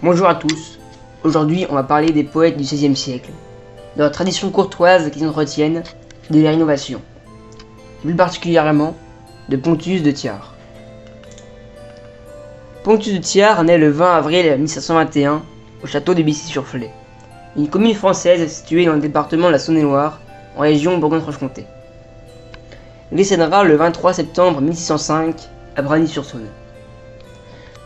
Bonjour à tous, aujourd'hui on va parler des poètes du XVIe siècle, de leur tradition courtoise qu'ils entretiennent, de leur innovation, plus particulièrement de Pontus de Thiard. Pontus de Thiard naît le 20 avril 1521 au château de Bissy-sur-Flay, une commune française située dans le département de la Saône-et-Loire, en région Bourgogne-Franche-Comté. Il décédera le 23 septembre 1605 à Bragny-sur-Saône.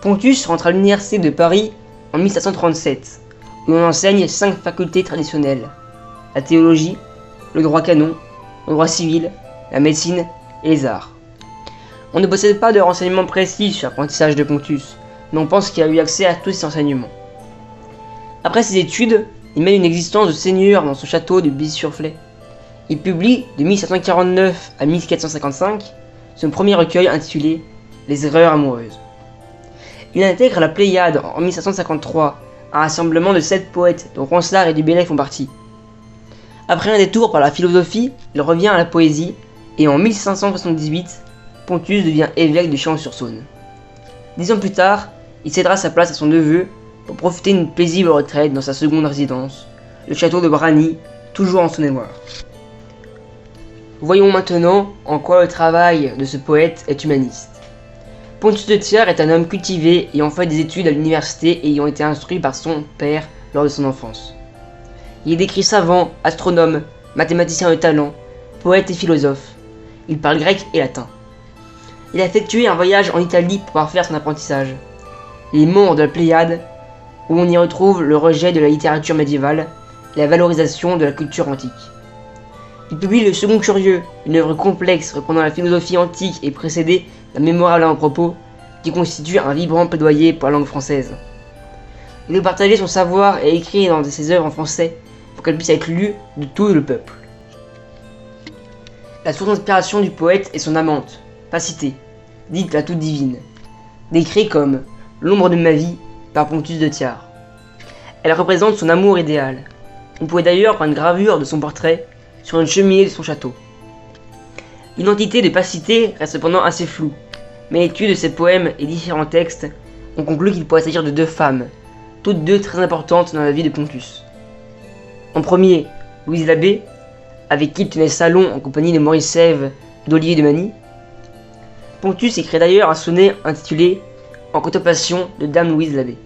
Pontus rentre à l'université de Paris en 1737, où l'on enseigne 5 facultés traditionnelles: la théologie, le droit canon, le droit civil, la médecine et les arts. On ne possède pas de renseignements précis sur l'apprentissage de Pontus, mais on pense qu'il a eu accès à tous ces enseignements. Après ses études, il mène une existence de seigneur dans son château de Bissy-sur-Flay. Il publie de 1749 à 1455 son premier recueil intitulé Les erreurs amoureuses. Il intègre la Pléiade en 1753, un rassemblement de 7 poètes dont Ronsard et Du Bellay font partie. Après un détour par la philosophie, il revient à la poésie et en 1578, Pontus devient évêque de Chalon-sur-Saône. 10 ans plus tard, il cédera sa place à son neveu pour profiter d'une paisible retraite dans sa seconde résidence, le château de Bragny, toujours en Saône-et-Loire. Voyons maintenant en quoi le travail de ce poète est humaniste. Pontus de Thiard est un homme cultivé ayant fait des études à l'université et ayant été instruit par son père lors de son enfance. Il est décrit savant, astronome, mathématicien de talent, poète et philosophe. Il parle grec et latin. Il a effectué un voyage en Italie pour parfaire son apprentissage. Il est membre de la Pléiade, où on y retrouve le rejet de la littérature médiévale et la valorisation de la culture antique. Il publie Le Second Curieux, une œuvre complexe reprenant la philosophie antique et précédée d'un mémorable à un propos, qui constitue un vibrant plaidoyer pour la langue française. Il veut partager son savoir et écrire dans ses œuvres en français pour qu'elles puissent être lues de tout le peuple. La source d'inspiration du poète est son amante, Pacité, dite la toute divine, décrite comme l'ombre de ma vie par Pontus de Thiard. Elle représente son amour idéal. On pouvait d'ailleurs prendre une gravure de son portrait sur une cheminée de son château. L'identité de Pacité reste cependant assez floue, mais l'étude de ses poèmes et différents textes ont conclu qu'il pourrait s'agir de 2 femmes, toutes 2 très importantes dans la vie de Pontus. En premier, Louise Labbé, avec qui il tenait salon en compagnie de Maurice Sèvres et d'Olivier de Magny. Pontus écrit d'ailleurs un sonnet intitulé En contemplation de Dame Louise Labbé.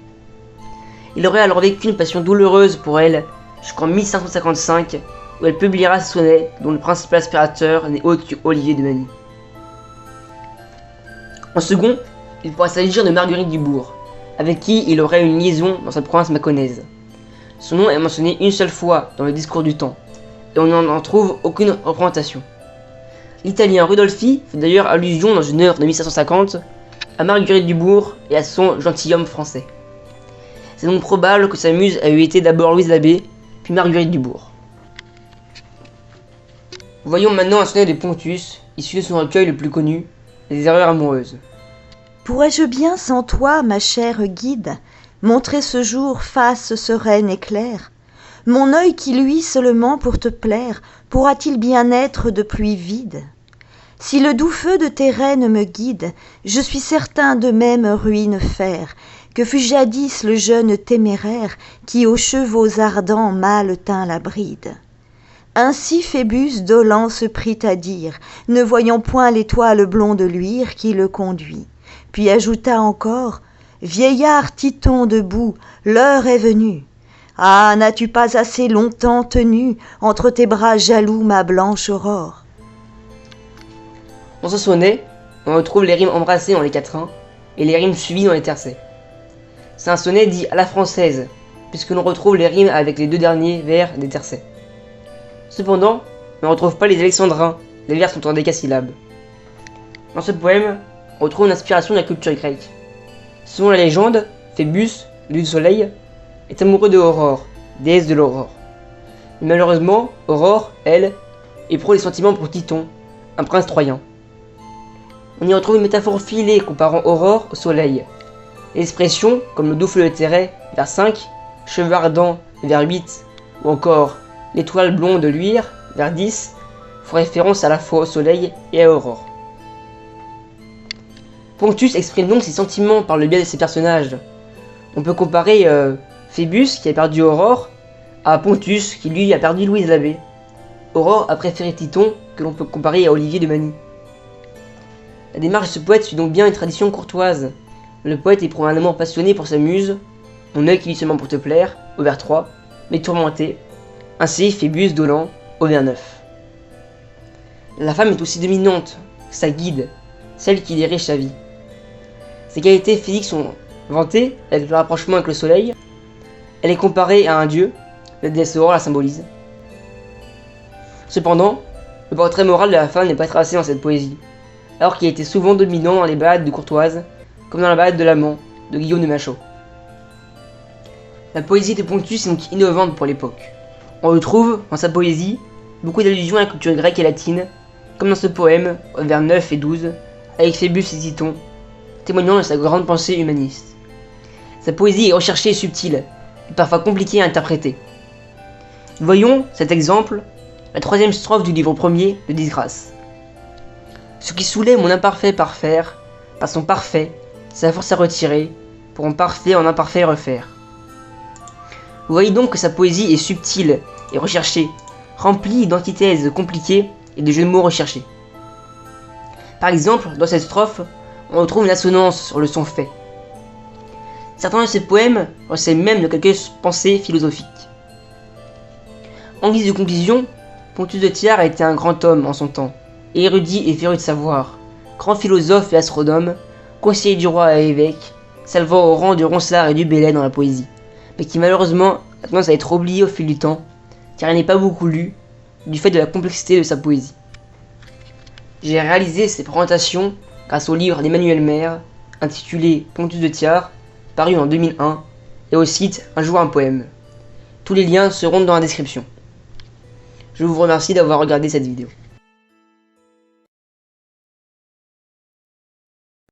Il aurait alors vécu une passion douloureuse pour elle jusqu'en 1555, où elle publiera ce sonnet dont le principal inspirateur n'est autre que Olivier de Magny. En second, il pourrait s'agir de Marguerite Dubourg, avec qui il aurait une liaison dans sa province mâconnaise. Son nom est mentionné une seule fois dans le Discours du temps, et on n'en trouve aucune représentation. L'Italien Rudolfi fait d'ailleurs allusion dans une œuvre de 1750 à Marguerite Dubourg et à son gentilhomme français. C'est donc probable que sa muse a eu été d'abord Louise Labbé, puis Marguerite Dubourg. Voyons maintenant un sonnet de Pontus, issu de son recueil le plus connu, Les erreurs amoureuses. Pourrais-je bien sans toi, ma chère guide, montrer ce jour face sereine et claire? Mon œil qui luit seulement pour te plaire, pourra-t-il bien être de pluie vide? Si le doux feu de tes rênes me guide, je suis certain de même ruine faire, que fut jadis le jeune téméraire, qui aux chevaux ardents mal tint la bride. Ainsi Phébus dolent se prit à dire, ne voyant point l'étoile blonde luire qui le conduit. Puis ajouta encore, vieillard Titon debout, l'heure est venue. Ah, n'as-tu pas assez longtemps tenu entre tes bras jaloux ma blanche aurore? Dans ce sonnet, on retrouve les rimes embrassées dans les quatrains et les rimes suivies dans les tercets. C'est un sonnet dit à la française, puisque l'on retrouve les rimes avec les 2 derniers vers des tercets. Cependant, on ne retrouve pas les alexandrins, les vers sont en décasyllabes. Dans ce poème, on retrouve une inspiration de la culture grecque. Selon la légende, Phébus, le dieu du soleil, est amoureux de Aurore, déesse de l'aurore. Mais malheureusement, Aurore, elle, éprouve des sentiments pour Titon, un prince troyen. On y retrouve une métaphore filée comparant Aurore au soleil. L'expression, comme le doux feu de Térée, vers 5, cheveux ardents, vers 8, ou encore l'étoile blonde de luire, vers 10, font référence à la fois au soleil et à Aurore. Pontus exprime donc ses sentiments par le biais de ses personnages. On peut comparer Phébus, qui a perdu Aurore, à Pontus, qui lui a perdu Louise Labbé. Aurore a préféré Titon, que l'on peut comparer à Olivier de Many. La démarche de ce poète suit donc bien une tradition courtoise. Le poète éprouve un amour passionné pour sa muse, mon œil qui vit seulement pour te plaire, au vers 3, mais tourmenté. Ainsi, Phébus dolent, au vers 9. La femme est aussi dominante, sa guide, celle qui dirige sa vie. Ses qualités physiques sont vantées avec le rapprochement avec le soleil. Elle est comparée à un dieu, la déesse Aurore la symbolise. Cependant, le portrait moral de la femme n'est pas tracé dans cette poésie, alors qu'il était souvent dominant dans les ballades de Courtoise, comme dans la ballade de l'amant de Guillaume de Machaut. La poésie de Pontus est donc innovante pour l'époque. On retrouve dans sa poésie beaucoup d'allusions à la culture grecque et latine, comme dans ce poème, vers 9 et 12, avec Phébus et Titon, témoignant de sa grande pensée humaniste. Sa poésie est recherchée et subtile, et parfois compliquée à interpréter. Voyons cet exemple, la 3e strophe du livre 1er de Disgrâce. Ce qui soulève mon imparfait parfaire, par son parfait, sa force à retirer, pour en parfait en imparfait refaire. Vous voyez donc que sa poésie est subtile et recherchée, remplie d'antithèses compliquées et de jeux de mots recherchés. Par exemple, dans cette strophe, on retrouve une assonance sur le son fait. Certains de ces poèmes recèlent même de quelques pensées philosophiques. En guise de conclusion, Pontus de Thiard a été un grand homme en son temps, érudit et féru de savoir, grand philosophe et astronome, conseiller du roi et évêque, s'élevant au rang du Ronsard et du Bellay dans la poésie, mais qui malheureusement a tendance à être oublié au fil du temps, car il n'est pas beaucoup lu, du fait de la complexité de sa poésie. J'ai réalisé ces présentations grâce au livre d'Emmanuel Maire, intitulé Pontus de Thiard, paru en 2001, et au site Un jour un poème. Tous les liens seront dans la description. Je vous remercie d'avoir regardé cette vidéo.